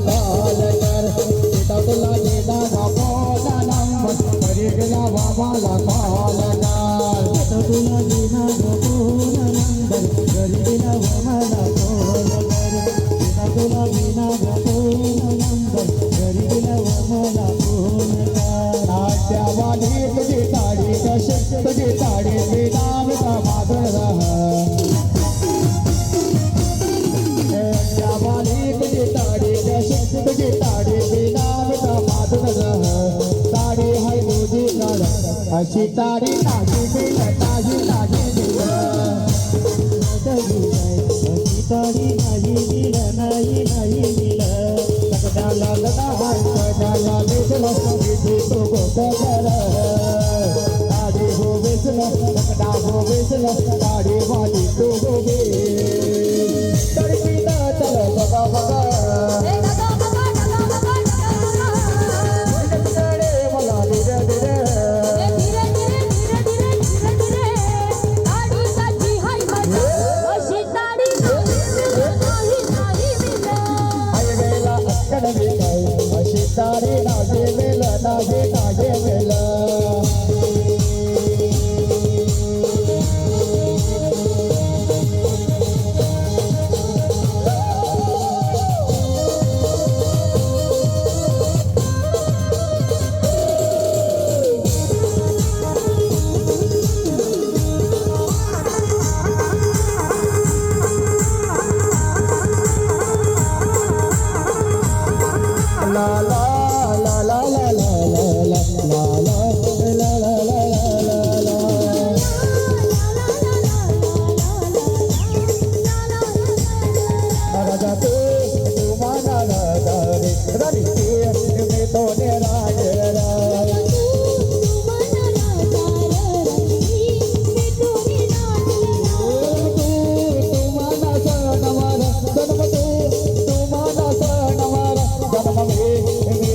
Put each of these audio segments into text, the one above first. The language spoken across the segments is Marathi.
कॉल कर सीता तुला गेला फोन नंबर घरी गेला बाबाला कॉल कर सीता तुला गेला फोन नंबर घरी गेला बाबाला कॉल कर सीता तुला गेला फोन नंबर घरी गेला बाबाला फोन कर नाट्यवाली तुझी ताडी कशी तुझी ताडी विनाम का मागून रहा तुझी ताडी विनाम का माधुर ताडी है तुझी काळ अशी ताडी नाही मिल नाही नाही मिल अशी ताडी नाही मिल नाही नाही मिल सगळ्याला लढाई सगळ्याला मिसलं विधी तो गोकर ताडी हो विसलं सगळा हो विसलं ताडी वाली तू गोबे तडकी चल बघा बघा अशी तारी नागे वेल नागे नागे वेल la la la la la la la la la la la la राजा तू माना रे रानी में तो ने राज Hey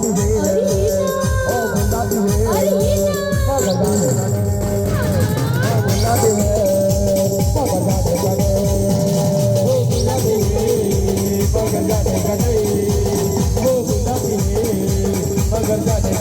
गुलाबी है ओ गुलाबी है मगर जाने जाने ओ गुलाबी है मगर जाने जाने ओ गुलाबी है मगर जाने जाने ओ गुलाबी है मगर जाने